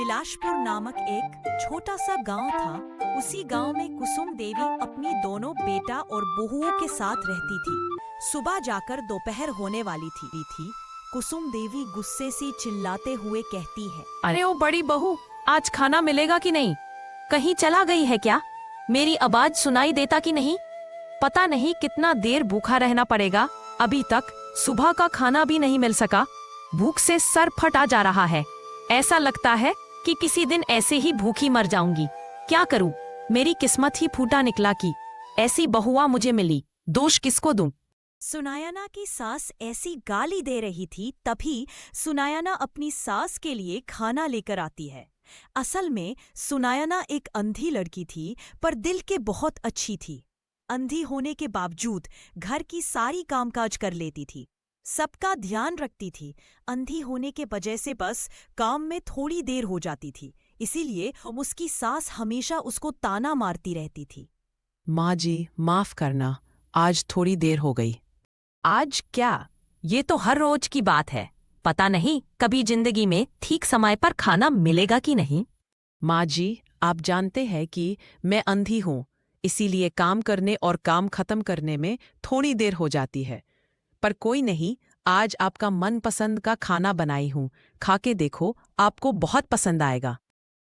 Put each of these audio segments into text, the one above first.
बिलासपुर नामक एक छोटा सा गांव था। उसी गांव में कुसुम देवी अपनी दोनों बेटा और बहुओं के साथ रहती थी। सुबह जाकर दोपहर होने वाली थी। कुसुम देवी गुस्से से चिल्लाते हुए कहती है, अरे ओ बड़ी बहू, आज खाना मिलेगा कि नहीं? कहीं चला गई है क्या? मेरी आवाज सुनाई देता कि नहीं? पता नहीं कितना देर भूखा रहना पड़ेगा। अभी तक सुबह का खाना भी नहीं मिल सका। भूख से सर फटा जा रहा है। ऐसा लगता है कि किसी दिन ऐसे ही भूखी मर जाऊंगी। क्या करूं? मेरी किस्मत ही फूटा निकला कि ऐसी बहुआ मुझे मिली। दोष किसको दूं? सुनायना की सास ऐसी गाली दे रही थी, तभी सुनायना अपनी सास के लिए खाना लेकर आती है। असल में सुनायना एक अंधी लड़की थी, पर दिल के बहुत अच्छी थी। अंधी होने के बावजूद घर की सारी कामकाज कर लेती थी, सबका ध्यान रखती थी। अंधी होने के वजह से बस काम में थोड़ी देर हो जाती थी, इसीलिए उसकी सास हमेशा उसको ताना मारती रहती थी। माँ जी, माफ करना, आज थोड़ी देर हो गई। आज क्या? ये तो हर रोज की बात है। पता नहीं कभी जिंदगी में ठीक समय पर खाना मिलेगा कि नहीं। माँ जी, आप जानते हैं कि मैं अंधी हूँ, इसीलिए काम करने और काम खत्म करने में थोड़ी देर हो जाती है। पर कोई नहीं, आज आपका मनपसंद का खाना बनाई हूँ। खा के देखो, आपको बहुत पसंद आएगा।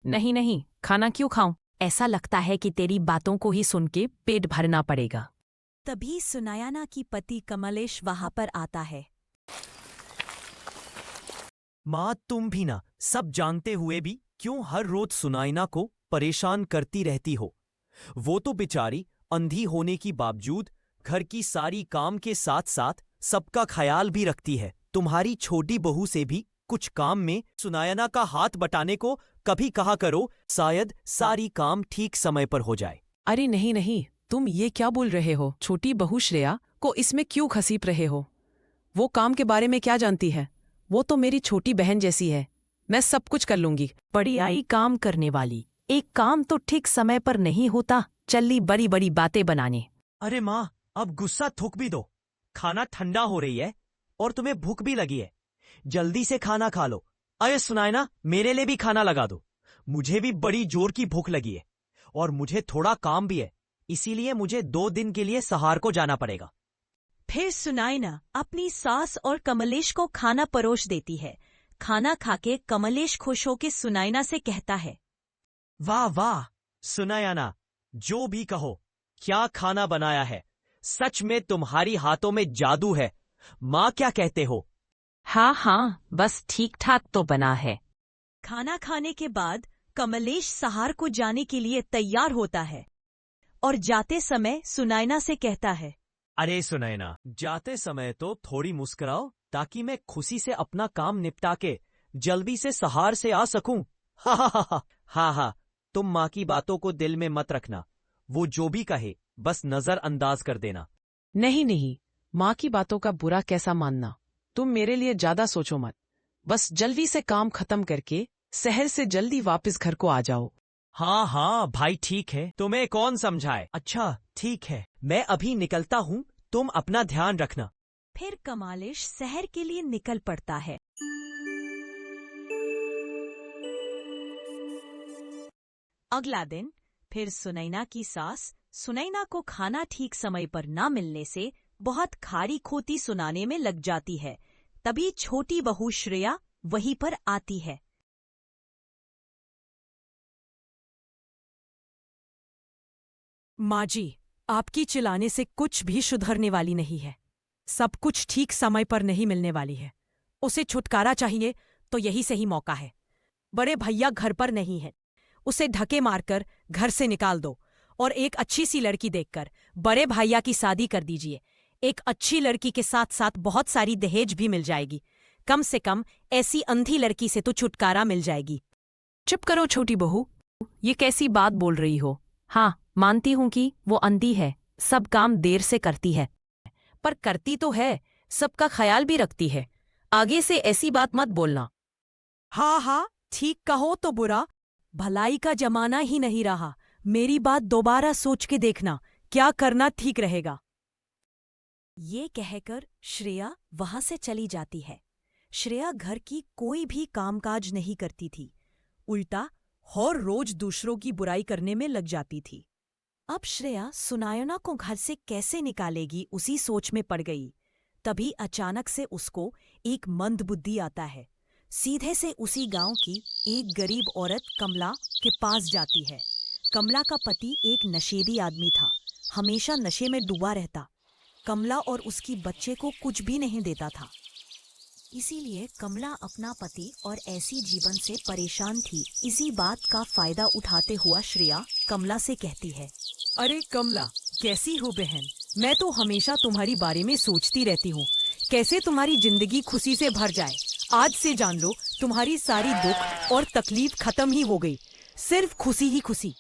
नहीं नहीं, खाना क्यों खाऊं? ऐसा लगता है कि तेरी बातों को ही सुन के पेट भरना पड़ेगा। तभी सुनायना की पति कमलेश वहां पर आता है। माँ, तुम भी ना सब जानते हुए भी क्यों हर रोज सुनायना को परेशान करती रहती हो? वो तो बेचारी अंधी होने की बावजूद घर की सारी काम के साथ साथ सबका ख्याल भी रखती है। तुम्हारी छोटी बहू से भी कुछ काम में सुनायना का हाथ बटाने को कभी कहा करो, शायद सारी काम ठीक समय पर हो जाए। अरे नहीं नहीं, तुम ये क्या बोल रहे हो? छोटी बहू श्रेया को इसमें क्यों खसीप रहे हो? वो काम के बारे में क्या जानती है? वो तो मेरी छोटी बहन जैसी है। मैं सब कुछ कर लूंगी। बड़ी आई काम करने वाली। एक काम तो ठीक समय पर नहीं होता, चली बड़ी बड़ी बातें बनाने। अरे माँ, अब गुस्सा थूक भी दो। खाना ठंडा हो रही है और तुम्हें भूख भी लगी है। जल्दी से खाना खा लो। अरे सुनायना, मेरे लिए भी खाना लगा दो। मुझे भी बड़ी जोर की भूख लगी है और मुझे थोड़ा काम भी है, इसीलिए मुझे 2 दिन के लिए सहार को जाना पड़ेगा। फिर सुनायना अपनी सास और कमलेश को खाना परोस देती है। खाना खाके कमलेश खुश होके सुनायना से कहता है, वाह वाह सुनायना, जो भी कहो, क्या खाना बनाया है। सच में तुम्हारी हाथों में जादू है। माँ, क्या कहते हो? हाँ हाँ, बस ठीक ठाक तो बना है। खाना खाने के बाद कमलेश सहार को जाने के लिए तैयार होता है और जाते समय सुनायना से कहता है, अरे सुनैना, जाते समय तो थोड़ी मुस्कुराओ ताकि मैं खुशी से अपना काम निपटा के जल्दी से सहार से आ सकूं। हा हा हा हा। हाँ हाँ, तुम माँ की बातों को दिल में मत रखना। वो जो भी कहे बस नजरअंदाज कर देना। नहीं नहीं, माँ की बातों का बुरा कैसा मानना। तुम मेरे लिए ज्यादा सोचो मत। बस जल्दी से काम खत्म करके शहर से जल्दी वापस घर को आ जाओ। हाँ हाँ भाई, ठीक है, तुम्हें कौन समझाए। अच्छा ठीक है, मैं अभी निकलता हूँ, तुम अपना ध्यान रखना। फिर कमलेश शहर के लिए निकल पड़ता है। अगला दिन फिर सुनैना की सास सुनैना को खाना ठीक समय पर न मिलने से बहुत खारी खोती सुनाने में लग जाती है। तभी छोटी बहू श्रेया वहीं पर आती है। माँ जी, आपकी चिल्लाने से कुछ भी सुधरने वाली नहीं है। सब कुछ ठीक समय पर नहीं मिलने वाली है। उसे छुटकारा चाहिए तो यही सही मौका है। बड़े भैया घर पर नहीं है, उसे धक्के मारकर घर से निकाल दो और एक अच्छी सी लड़की देखकर बड़े भैया की शादी कर दीजिए। एक अच्छी लड़की के साथ साथ बहुत सारी दहेज भी मिल जाएगी। कम से कम ऐसी अंधी लड़की से तो छुटकारा मिल जाएगी। चुप करो छोटी बहू, ये कैसी बात बोल रही हो? हाँ, मानती हूँ कि वो अंधी है, सब काम देर से करती है, पर करती तो है, सबका ख्याल भी रखती है। आगे से ऐसी बात मत बोलना। हाँ हाँ, ठीक कहो तो बुरा। भलाई का जमाना ही नहीं रहा। मेरी बात दोबारा सोच के देखना, क्या करना ठीक रहेगा। ये कहकर श्रेया वहां से चली जाती है। श्रेया घर की कोई भी कामकाज नहीं करती थी। उल्टा हर रोज दूसरों की बुराई करने में लग जाती थी। अब श्रेया सुनायना को घर से कैसे निकालेगी उसी सोच में पड़ गई। तभी अचानक से उसको एक मंद बुद्धि आता है। सीधे से उसी गांव की एक गरीब औरत कमला के पास जाती है। कमला का पति एक नशेड़ी आदमी था, हमेशा नशे में डूबा रहता। कमला और उसकी बच्चे को कुछ भी नहीं देता था, इसीलिए कमला अपना पति और ऐसी जीवन से परेशान थी। इसी बात का फायदा उठाते हुआ श्रेया कमला से कहती है, अरे कमला, कैसी हो बहन? मैं तो हमेशा तुम्हारी बारे में सोचती रहती हूँ, कैसे तुम्हारी जिंदगी खुशी से भर जाए। आज से जान लो, तुम्हारी सारी दुख और तकलीफ खत्म ही हो गई, सिर्फ खुशी ही खुशी।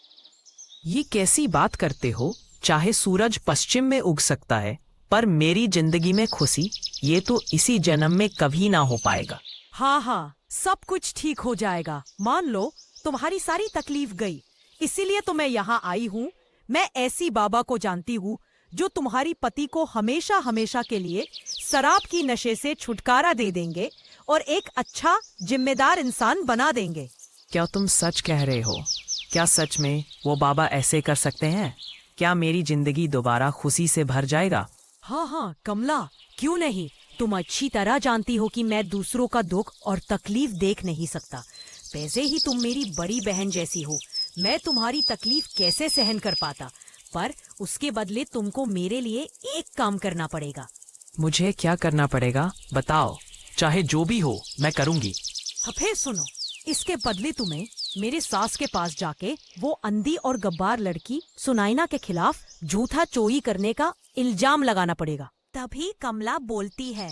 ये कैसी बात करते हो? चाहे सूरज पश्चिम में उग सकता है, पर मेरी जिंदगी में खुशी, ये तो इसी जन्म में कभी ना हो पाएगा। हाँ, सब कुछ ठीक हो जाएगा। मान लो तुम्हारी सारी तकलीफ गई, इसीलिए तो मैं यहाँ आई हूँ। मैं ऐसी बाबा को जानती हूँ जो तुम्हारी पति को हमेशा हमेशा के लिए शराब की नशे से छुटकारा दे देंगे और एक अच्छा जिम्मेदार इंसान बना देंगे। क्या तुम सच कह रहे हो? क्या सच में वो बाबा ऐसे कर सकते हैं? क्या मेरी जिंदगी दोबारा खुशी से भर जाएगा? हाँ कमला, क्यों नहीं। तुम अच्छी तरह जानती हो कि मैं दूसरों का दुख और तकलीफ देख नहीं सकता। वैसे ही तुम मेरी बड़ी बहन जैसी हो, मैं तुम्हारी तकलीफ कैसे सहन कर पाता, पर उसके बदले तुमको मेरे लिए एक काम करना पड़ेगा। मुझे क्या करना पड़ेगा? बताओ, चाहे जो भी हो मैं करूंगी। फिर सुनो, इसके बदले तुम्हें मेरे सास के पास जाके वो अंधी और गब्बार लड़की सुनायना के खिलाफ झूठा चोरी करने का इल्जाम लगाना पड़ेगा। तभी कमला बोलती है,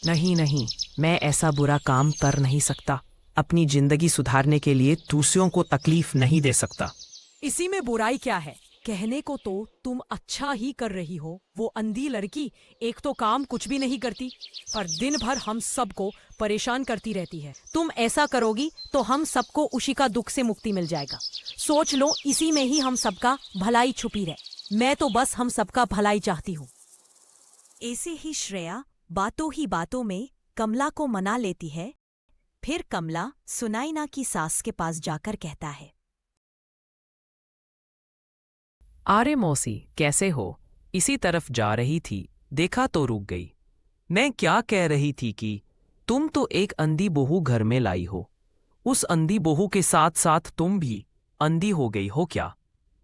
नहीं, मैं ऐसा बुरा काम कर नहीं सकता। अपनी जिंदगी सुधारने के लिए दूसरों को तकलीफ नहीं दे सकता। इसी में बुराई क्या है? कहने को तो तुम अच्छा ही कर रही हो। वो अंधी लड़की एक तो काम कुछ भी नहीं करती, पर दिन भर हम सबको परेशान करती रहती है। तुम ऐसा करोगी तो हम सबको उसी का दुख से मुक्ति मिल जाएगा। सोच लो, इसी में ही हम सबका भलाई छुपी रहे। मैं तो बस हम सबका भलाई चाहती हूँ। ऐसे ही श्रेया बातों ही बातों में कमला को मना लेती है। फिर कमला सुनायना की सास के पास जाकर कहता है, अरे मौसी, कैसे हो? इसी तरफ जा रही थी, देखा तो रुक गई। मैं क्या कह रही थी कि तुम तो एक अंधी बहू घर में लाई हो। उस अंधी बहू के साथ साथ तुम भी अंधी हो गई हो क्या?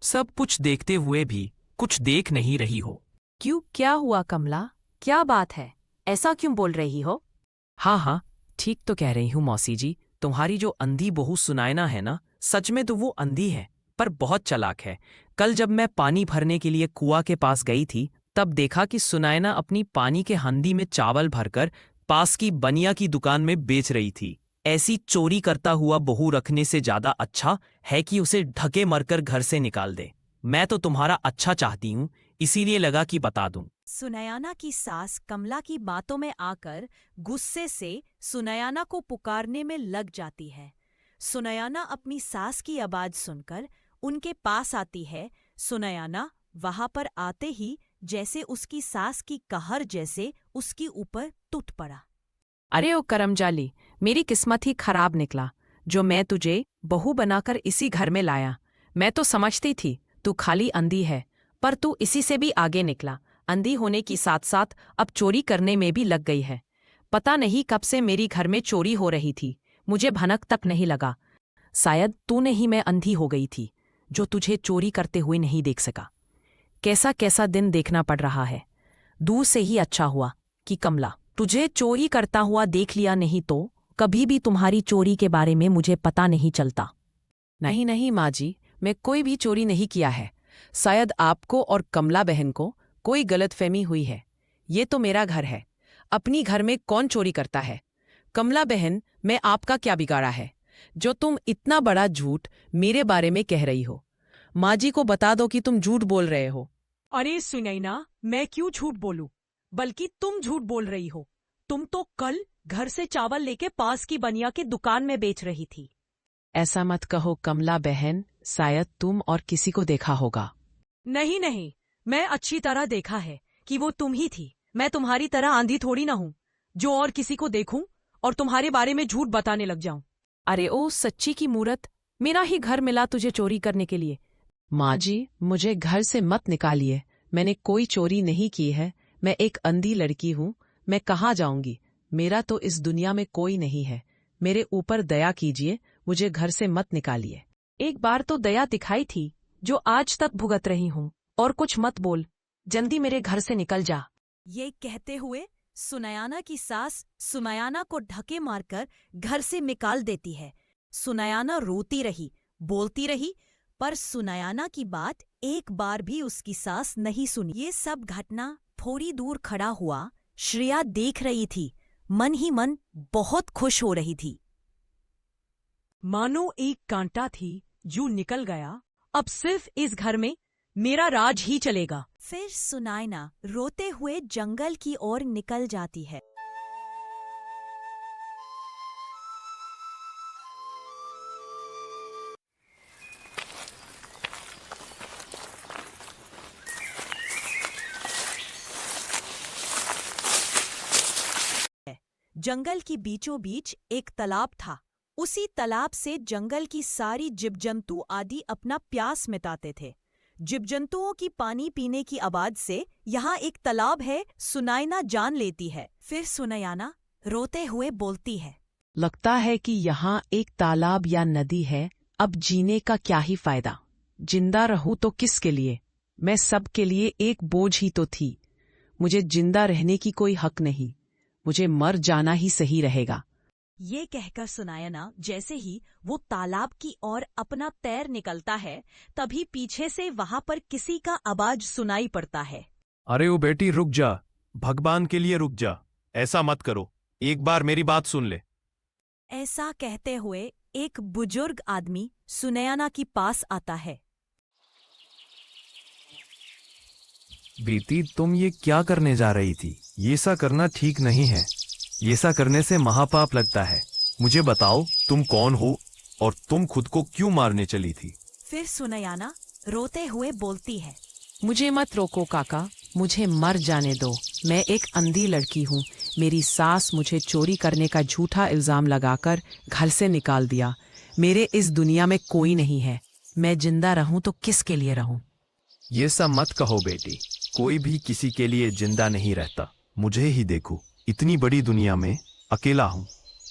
सब कुछ देखते हुए भी कुछ देख नहीं रही हो। क्यों, क्या हुआ कमला? क्या बात है? ऐसा क्यों बोल रही हो? हाँ, ठीक तो कह रही हूँ मौसी जी। तुम्हारी जो अंधी बहू सुनायना है ना, सच में तो वो अंधी है, पर बहुत चालाक है। कल जब मैं पानी भरने के लिए कुआं के पास गई थी, तब देखा कि सुनायना अपनी पानी के हंडी में चावल भरकर पास की बनिया की दुकान में बेच रही थी। ऐसी चोरी करता हुआ बहू रखने से ज्यादा अच्छा है कि उसे ढके मरकर घर से निकाल दे। मैं तो तुम्हारा अच्छा चाहती हूँ, इसीलिए लगा कि बता दूं। सुनयना की सास कमला की बातों में आकर गुस्से से सुनयना को पुकारने में लग जाती है। सुनयना अपनी सास की आवाज सुनकर उनके पास आती है। सुनयना वहां पर आते ही जैसे उसकी सास की कहर जैसे उसके ऊपर टूट पड़ा। अरे ओ करमजाली, मेरी किस्मत ही खराब निकला जो मैं तुझे बहू बनाकर इसी घर में लाया। मैं तो समझती थी तू खाली अंधी है, पर तू इसी से भी आगे निकला। अंधी होने की साथ साथ अब चोरी करने में भी लग गई है। पता नहीं कब से मेरी घर में चोरी हो रही थी, मुझे भनक तक नहीं लगा। शायद तूने ही मैं अंधी हो गई थी जो तुझे चोरी करते हुए नहीं देख सका। कैसा कैसा दिन देखना पड़ रहा है। दूर से ही अच्छा हुआ कि कमला तुझे चोरी करता हुआ देख लिया, नहीं तो कभी भी तुम्हारी चोरी के बारे में मुझे पता नहीं चलता। नहीं माँ जी, मैं कोई भी चोरी नहीं किया है। शायद आपको और कमला बहन को कोई गलतफहमी हुई है। ये तो मेरा घर है, अपनी घर में कौन चोरी करता है? कमला बहन, मैं आपका क्या बिगाड़ा है जो तुम इतना बड़ा झूठ मेरे बारे में कह रही हो? माँ जी को बता दो कि तुम झूठ बोल रहे हो। अरे सुनैना, मैं क्यों झूठ बोलूं, बल्कि तुम झूठ बोल रही हो। तुम तो कल घर से चावल लेके पास की बनिया की दुकान में बेच रही थी। ऐसा मत कहो कमला बहन, शायद तुम और किसी को देखा होगा। नहीं, मैं अच्छी तरह देखा है कि वो तुम ही थी। मैं तुम्हारी तरह आंधी थोड़ी ना हूं जो और किसी को देखूं और तुम्हारे बारे में झूठ बताने लग जाऊं। अरे ओ सच्ची की मूरत, मेरा ही घर मिला तुझे चोरी करने के लिए। माँ जी, मुझे घर से मत निकालिए। मैंने कोई चोरी नहीं की है। मैं एक अंधी लड़की हूँ। मैं कहाँ जाऊंगी? मेरा तो इस दुनिया में कोई नहीं है। मेरे ऊपर दया कीजिए, मुझे घर से मत निकालिए। एक बार तो दया दिखाई थी, जो आज तक भुगत रही हूँ। और कुछ मत बोल, जल्दी मेरे घर से निकल जा। ये कहते हुए सुनयना की सास सुनयना को धक्के मारकर घर से निकाल देती है। सुनयना रोती रही, बोलती रही, पर सुनयना की बात एक बार भी उसकी सास नहीं सुनी। ये सब घटना थोड़ी दूर खड़ा हुआ श्रेया देख रही थी। मन ही मन बहुत खुश हो रही थी। मानो एक कांटा थी जो निकल गया। अब सिर्फ इस घर में मेरा राज ही चलेगा। फिर सुनयना रोते हुए जंगल की ओर निकल जाती है। जंगल की बीचों बीच एक तालाब था। उसी तालाब से जंगल की सारी जीव जंतु आदि अपना प्यास मिटाते थे। जीव जंतुओं की पानी पीने की आवाज से यहाँ एक तालाब है सुनयना जान लेती है। फिर सुनयना रोते हुए बोलती है, लगता है कि यहाँ एक तालाब या नदी है। अब जीने का क्या ही फायदा? जिंदा रहूं तो किसके लिए? मैं सबके लिए एक बोझ ही तो थी। मुझे जिंदा रहने की कोई हक नहीं। मुझे मर जाना ही सही रहेगा। ये कहकर सुनयना जैसे ही वो तालाब की ओर अपना पैर निकलता है, तभी पीछे से वहां पर किसी का आवाज सुनाई पड़ता है। अरे ओ बेटी, रुक जा, भगवान के लिए रुक जा। ऐसा मत करो, एक बार मेरी बात सुन ले। ऐसा कहते हुए एक बुजुर्ग आदमी सुनयना के पास आता है। बेटी, तुम ये क्या करने जा रही थी? ये सा करना ठीक नहीं है। ये सा करने से महापाप लगता है। मुझे बताओ, तुम कौन हो और तुम खुद को क्यों मारने चली थी? फिर सुनयना रोते हुए बोलती है, मुझे मत रोको काका, मुझे मर जाने दो। मैं एक अंधी लड़की हूँ। मेरी सास मुझे चोरी करने का झूठा इल्जाम लगाकर घर से निकाल दिया। मेरे इस दुनिया में कोई नहीं है। मैं जिंदा रहूं तो किसके लिए रहूं? ये सब मत कहो बेटी, कोई भी किसी के लिए जिंदा नहीं रहता। मुझे ही देखो, इतनी बड़ी दुनिया में अकेला हूं।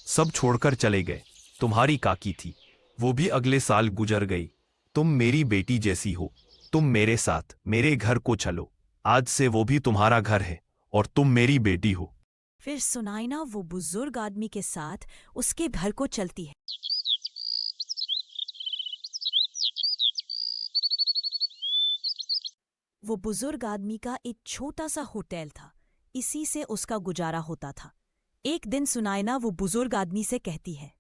सब छोड़कर चले गए। तुम्हारी काकी थी, वो भी अगले साल गुजर गई। तुम मेरी बेटी जैसी हो। तुम मेरे साथ मेरे घर को चलो। आज से वो भी तुम्हारा घर है और तुम मेरी बेटी हो। फिर सुनयना वो बुजुर्ग आदमी के साथ उसके घर को चलती है। वो बुजुर्ग आदमी का एक छोटा सा होटल था। इसी से उसका गुजारा होता था। एक दिन सुनयना वो बुजुर्ग आदमी से कहती है,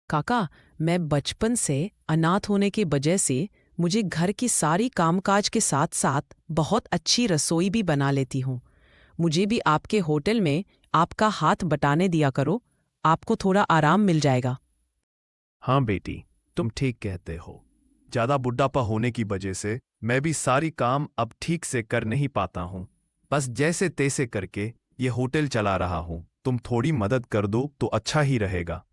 काका, मैं बचपन से अनाथ होने की वजह से मुझे घर की सारी कामकाज के साथ साथ बहुत अच्छी रसोई भी बना लेती हूँ। मुझे भी आपके होटल में आपका हाथ बटाने दिया करो। आपको थोड़ा आराम मिल जाएगा। हाँ बेटी, तुम ठीक कहते हो। ज्यादा बुढ़ापा होने की वजह से मैं भी सारी काम अब ठीक से कर नहीं पाता हूँ। बस जैसे तैसे करके ये होटल चला रहा हूँ। तुम थोड़ी मदद कर दो तो अच्छा ही रहेगा।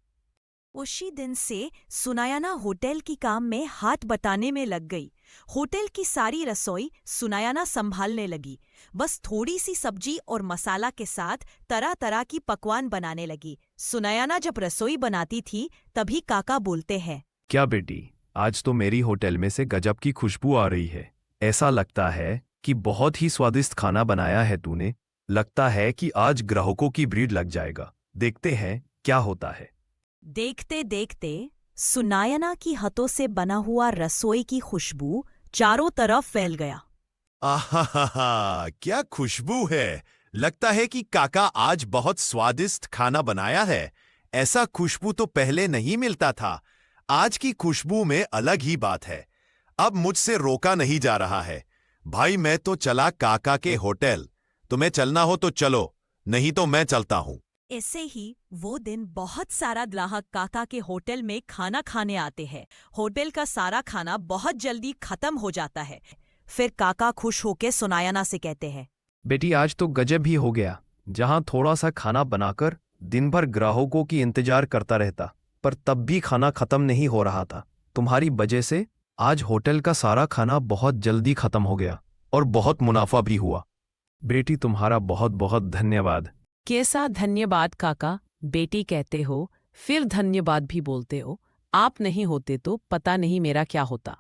उसी दिन से सुनयना होटल की काम में हाथ बटाने में लग गई। होटल की सारी रसोई सुनयना संभालने लगी। बस थोड़ी सी सब्जी और मसाला के साथ तरह तरह की पकवान बनाने लगी। सुनयना जब रसोई बनाती थी तभी काका बोलते हैं, क्या बेटी, आज तो मेरी होटल में से गजब की खुशबू आ रही है। ऐसा लगता है कि बहुत ही स्वादिष्ट खाना बनाया है तूने। लगता है कि आज ग्राहकों की भीड़ लग जाएगा। देखते हैं क्या होता है। देखते देखते सुनयना की हाथों से बना हुआ रसोई की खुशबू चारों तरफ फैल गया। आहा, क्या खुशबू है। लगता है कि काका आज बहुत स्वादिष्ट खाना बनाया है। ऐसा खुशबू तो पहले नहीं मिलता था। आज की खुशबू में अलग ही बात है। अब मुझसे रोका नहीं जा रहा है। भाई, मैं तो चला काका के होटल। तुम्हें चलना हो तो चलो, नहीं तो मैं चलता हूँ। ऐसे ही वो दिन बहुत सारा ग्राहक काका के होटल में खाना खाने आते हैं। होटल का सारा खाना बहुत जल्दी खत्म हो जाता है। फिर काका खुश होकर सुनायना से कहते हैं, बेटी आज तो गजब ही हो गया। जहां थोड़ा सा खाना बनाकर दिन भर ग्राहकों की इंतजार करता रहता, पर तब भी खाना खत्म नहीं हो रहा था। तुम्हारी वजह से आज होटल का सारा खाना बहुत जल्दी खत्म हो गया और बहुत मुनाफा भी हुआ। बेटी तुम्हारा बहुत बहुत धन्यवाद। कैसा धन्यवाद काका, बेटी कहते हो फिर धन्यवाद भी बोलते हो। आप नहीं होते तो पता नहीं मेरा क्या होता।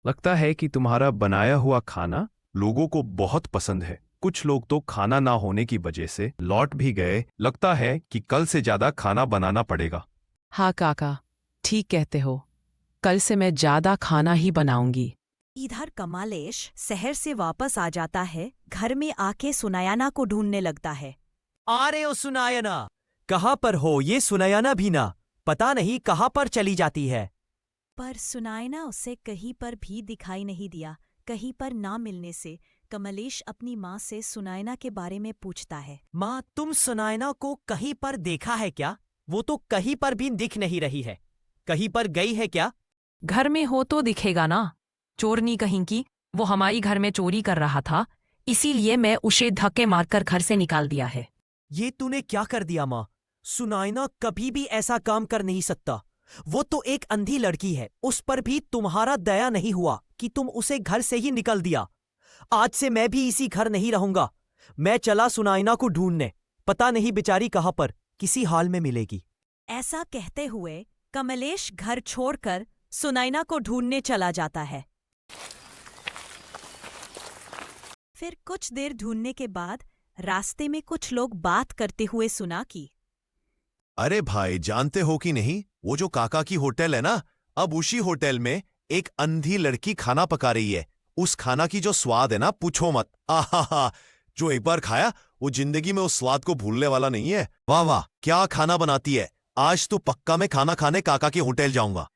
लगता है कि तुम्हारा बनाया हुआ खाना लोगों को बहुत पसंद है। कुछ लोग तो खाना ना होने की वजह से लौट भी गए। लगता है कि कल से ज्यादा खाना बनाना पड़ेगा। हाँ काका, ठीक कहते हो। कल से मैं ज्यादा खाना ही बनाऊंगी। इधर कमलेश शहर से वापस आ जाता है। घर में आके सुनायना को ढूंढने लगता है। आ रहे हो सुनायना? कहाँ पर हो? ये सुनायना भी ना पता नहीं कहाँ पर चली जाती है। पर सुनायना उसे कहीं पर भी दिखाई नहीं दिया। कहीं पर ना मिलने से कमलेश अपनी माँ से सुनायना के बारे में पूछता है। माँ, तुम सुनायना को कहीं पर देखा है क्या? वो तो कहीं पर भी दिख नहीं रही है। कहीं पर गई है क्या? घर में हो तो दिखेगा ना। चोरनी कहीं की, वो हमारी घर में चोरी कर रहा था, इसीलिए मैं उसे धक्के मारकर घर से निकाल दिया है। ये तूने क्या कर दिया माँ? सुनायना कभी भी ऐसा काम कर नहीं सकता। वो तो एक अंधी लड़की है। उस पर भी तुम्हारा दया नहीं हुआ कि तुम उसे घर से ही निकल दिया। आज से मैं भी इसी घर नहीं रहूंगा। मैं चला सुनायना को ढूंढने। पता नहीं बेचारी कहाँ पर किसी हाल में मिलेगी। ऐसा कहते हुए कमलेश घर छोड़कर सुनायना को ढूंढने चला जाता है। फिर कुछ देर ढूंढने के बाद रास्ते में कुछ लोग बात करते हुए सुना कि अरे भाई, जानते हो कि नहीं, वो जो काका की होटल है ना, अब उसी होटल में एक अंधी लड़की खाना पका रही है। उस खाना की जो स्वाद है ना, पूछो मत। आहा, जो एक बार खाया वो जिंदगी में उस स्वाद को भूलने वाला नहीं है। वाह वाह, क्या खाना बनाती है। आज तो पक्का मैं खाना खाने काका के होटल जाऊंगा।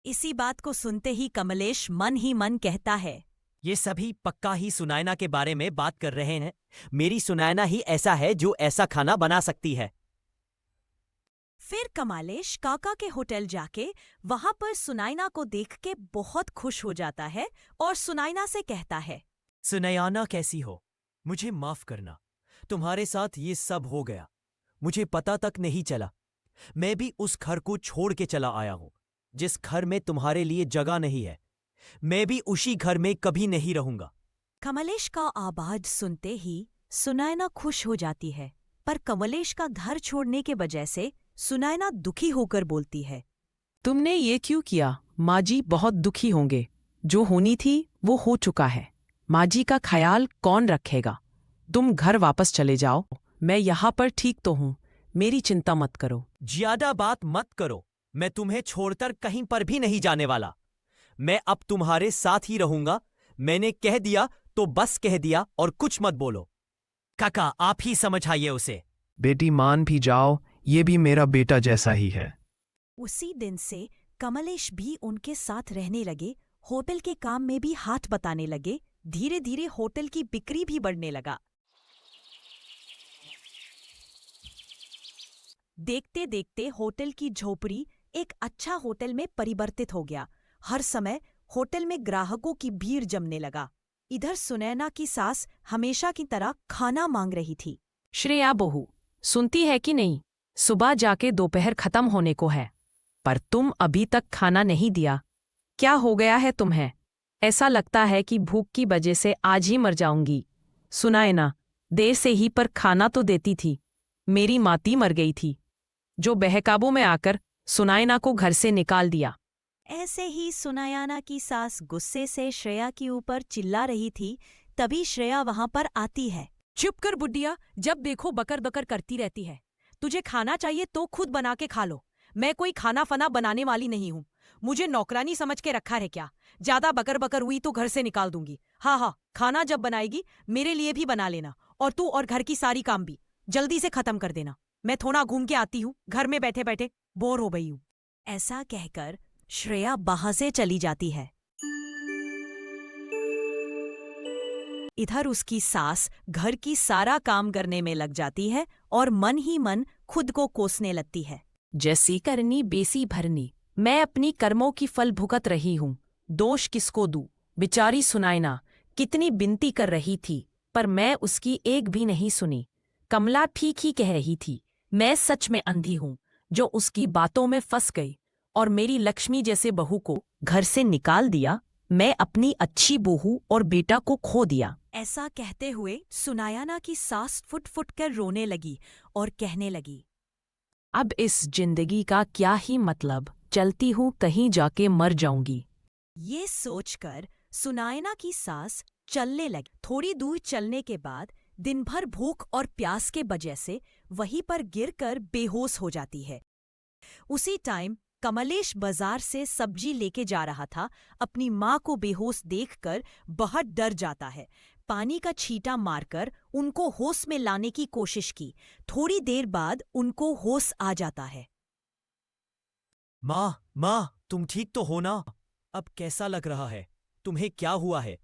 इसी बात को सुनते ही कमलेश मन ही मन कहता है, ये सभी पक्का ही सुनायना के बारे में बात कर रहे हैं। मेरी सुनायना ही ऐसा है जो ऐसा खाना बना सकती है। फिर कमलेश काका के होटल जाके वहां पर सुनायना को देख के बहुत खुश हो जाता है और सुनायना से कहता है, सुनैना कैसी हो? मुझे माफ करना, तुम्हारे साथ ये सब हो गया। मुझे पता तक नहीं चला। मैं भी उस घर को छोड़ के चला आया हूं जिस घर में तुम्हारे लिए जगह नहीं है। मैं भी उसी घर में कभी नहीं रहूंगा। कमलेश का आवाज सुनते ही सुनायना खुश हो जाती है, पर कमलेश का घर छोड़ने के वजह से सुनायना दुखी होकर बोलती है, तुमने ये क्यों किया? माँ जी बहुत दुखी होंगे। जो होनी थी वो हो चुका है। माँ जी का ख्याल कौन रखेगा? तुम घर वापस चले जाओ। मैं यहाँ पर ठीक तो हूँ, मेरी चिंता मत करो। ज्यादा बात मत करो। मैं तुम्हें छोड़कर कहीं पर भी नहीं जाने वाला। मैं अब तुम्हारे साथ ही रहूंगा। मैंने कह दिया तो बस कह दिया और कुछ मत बोलो। काका, आप ही समझाइए उसे। बेटी मान भी जाओ, ये भी मेरा बेटा जैसा ही है। उसी दिन से कमलेश भी उनके साथ रहने लगे। होटल के काम में भी हाथ बटाने लगे। धीरे धीरे होटल की बिक्री भी बढ़ने लगा। देखते देखते होटल की झोपड़ी एक अच्छा होटल में परिवर्तित हो गया। हर समय होटल में ग्राहकों की भीड़ जमने लगा। इधर सुनैना की सास हमेशा की तरह खाना मांग रही थी। श्रेया बहू, सुनती है कि नहीं? सुबह जाके दोपहर खत्म होने को है, पर तुम अभी तक खाना नहीं दिया। क्या हो गया है तुम्हें? ऐसा लगता है कि भूख की वजह से आज ही मर जाऊंगी। सुनायना देर से ही पर खाना तो देती थी। मेरी माती मर गई थी, जो बहकाबू में आकर सुनायना को घर से निकाल दिया। ऐसे ही सुनायना की सास गुस्से से श्रेया के ऊपर चिल्ला रही थी। तभी श्रेया वहां पर आती है। चुप कर बुड्डिया, जब देखो बकर बकर करती रहती है। तुझे खाना चाहिए तो खुद बना के खा लो। मैं कोई खाना फना बनाने वाली नहीं हूँ। मुझे नौकरानी समझ के रखा है क्या? ज्यादा बकर बकर हुई तो घर से निकाल दूंगी। हाँ हाँ, खाना जब बनाएगी मेरे लिए भी बना लेना, और तू और घर की सारी काम भी जल्दी से खत्म कर देना। मैं थोड़ा घूम के आती हूँ, घर में बैठे बैठे बोर हो गई हूँ। ऐसा कहकर श्रेया बाहर से चली जाती है। इधर उसकी सास घर की सारा काम करने में लग जाती है और मन ही मन खुद को कोसने लगती है। जैसी करनी बेसी भरनी, मैं अपनी कर्मों की फल भुगत रही हूँ। दोष किसको दूं? बेचारी सुनायना कितनी विनती कर रही थी, पर मैं उसकी एक भी नहीं सुनी। कमला ठीक ही कह रही थी, मैं सच में अंधी हूँ जो उसकी बातों में फंस गई और मेरी लक्ष्मी जैसे बहू को घर से निकाल दिया। मैं अपनी अच्छी बहू और बेटा को खो दिया। ऐसा कहते हुए सुनायना की सास फुट फुट कर रोने लगी और कहने लगी, अब इस जिंदगी का क्या ही मतलब, चलती हूँ कहीं जाके मर जाऊंगी। ये सोचकर सुनायना की सास चलने लगी। थोड़ी दूर चलने के बाद दिन भर भूख और प्यास के वजह से वहीं पर गिरकर बेहोश हो जाती है। उसी टाइम कमलेश बाजार से सब्जी लेके जा रहा था। अपनी माँ को बेहोश देखकर बहुत डर जाता है। पानी का छींटा मारकर उनको होश में लाने की कोशिश की। थोड़ी देर बाद उनको होश आ जाता है। माँ, तुम ठीक तो हो ना? अब कैसा लग रहा है? तुम्हें क्या हुआ है?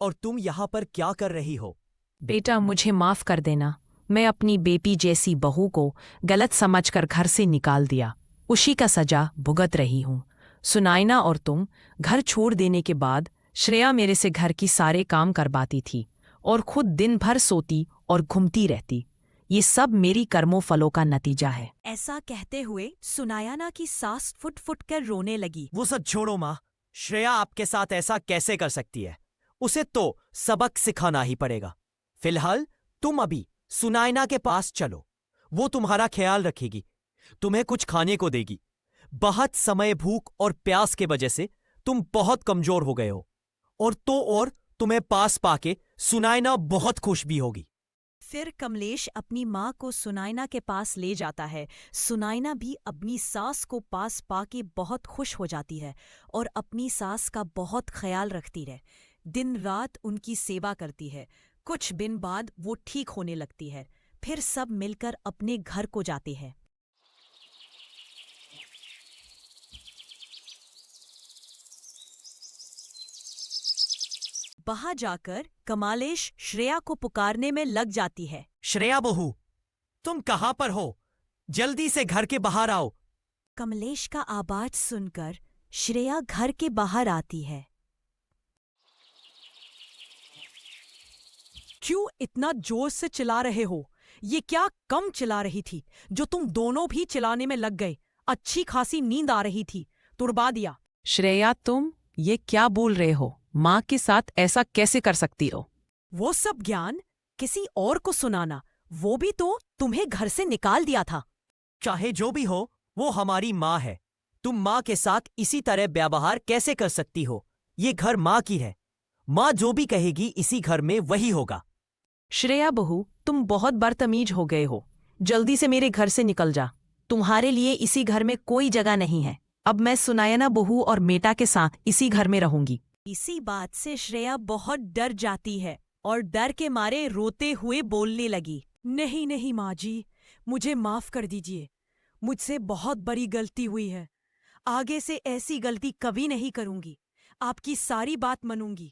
और तुम यहाँ पर क्या कर रही हो? बेटा, मुझे माफ कर देना। मैं अपनी बेटी जैसी बहू को गलत समझकर घर से निकाल दिया। उसी का सजा भुगत रही हूँ। सुनायना और तुम घर छोड़ देने के बाद श्रेया मेरे से घर की सारे काम करवाती थी और खुद दिन भर सोती और घूमती रहती। ये सब मेरी कर्मों फलों का नतीजा है। ऐसा कहते हुए सुनायना की सास फुट फुट कर रोने लगी। वो सब छोड़ो माँ। श्रेया आपके साथ ऐसा कैसे कर सकती है? उसे तो सबक सिखाना ही पड़ेगा। फिलहाल तुम अभी सुनायना के पास चलो। वो तुम्हारा ख्याल रखेगी, तुम्हें कुछ खाने को देगी। बहुत समय भूख और प्यास के वजह से तुम बहुत कमजोर हो गए हो। और तुम्हें पास पाके सुनायना बहुत खुश भी होगी। फिर कमलेश अपनी माँ को सुनायना के पास ले जाता है। सुनायना भी अपनी सास को पास पाके बहुत खुश हो जाती है और अपनी सास का बहुत ख्याल रखती है। दिन रात उनकी सेवा करती है। कुछ दिन बाद वो ठीक होने लगती है। फिर सब मिलकर अपने घर को जाते हैं। वहां जाकर कमलेश श्रेया को पुकारने में लग जाती है। श्रेया बहू, तुम कहाँ पर हो? जल्दी से घर के बाहर आओ। कमलेश का आवाज सुनकर श्रेया घर के बाहर आती है। क्यों इतना जोर से चिल्ला रहे हो? ये क्या कम चिल्ला रही थी जो तुम दोनों भी चिल्लाने में लग गए? अच्छी खासी नींद आ रही थी, तुड़वा दिया। श्रेया, तुम ये क्या बोल रहे हो? माँ के साथ ऐसा कैसे कर सकती हो? वो सब ज्ञान किसी और को सुनाना, वो भी तो तुम्हें घर से निकाल दिया था। चाहे जो भी हो, वो हमारी माँ है। तुम माँ के साथ इसी तरह व्यवहार कैसे कर सकती हो? ये घर माँ की है। माँ जो भी कहेगी इसी घर में वही होगा। श्रेया बहू, तुम बहुत बदतमीज हो गए हो। जल्दी से मेरे घर से निकल जा। तुम्हारे लिए इसी घर में कोई जगह नहीं है। अब मैं सुनायना बहू और बेटा के साथ इसी घर में रहूंगी। इसी बात से श्रेया बहुत डर जाती है और डर के मारे रोते हुए बोलने लगी। नहीं नहीं माँ जी, मुझे माफ कर दीजिए। मुझसे बहुत बड़ी गलती हुई है। आगे से ऐसी गलती कभी नहीं करूंगी। आपकी सारी बात मानूंगी,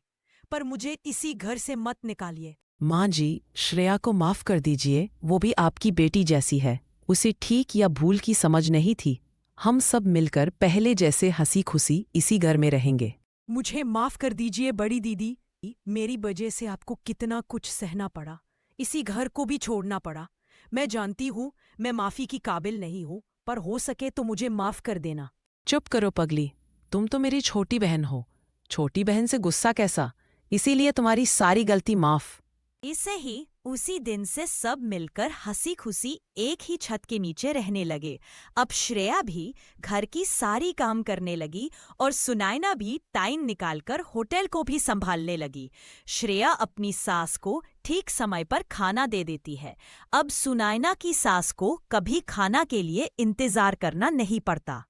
पर मुझे इसी घर से मत निकालिए। माँ जी, श्रेया को माफ कर दीजिए। वो भी आपकी बेटी जैसी है। उसे ठीक या भूल की समझ नहीं थी। हम सब मिलकर पहले जैसे हंसी खुशी इसी घर में रहेंगे। मुझे माफ कर दीजिए बड़ी दीदी। मेरी वजह से आपको कितना कुछ सहना पड़ा, इसी घर को भी छोड़ना पड़ा। मैं जानती हूँ मैं माफी की काबिल नहीं हूँ, पर हो सके तो मुझे माफ कर देना। चुप करो पगली, तुम तो मेरी छोटी बहन हो। छोटी बहन से गुस्सा कैसा? इसीलिए तुम्हारी सारी गलती माफ। इसे ही उसी दिन से सब मिलकर हंसी खुशी एक ही छत के नीचे रहने लगे। अब श्रेया भी घर की सारी काम करने लगी और सुनायना भी टाइम निकालकर होटल को भी संभालने लगी। श्रेया अपनी सास को ठीक समय पर खाना दे देती है। अब सुनायना की सास को कभी खाना के लिए इंतजार करना नहीं पड़ता।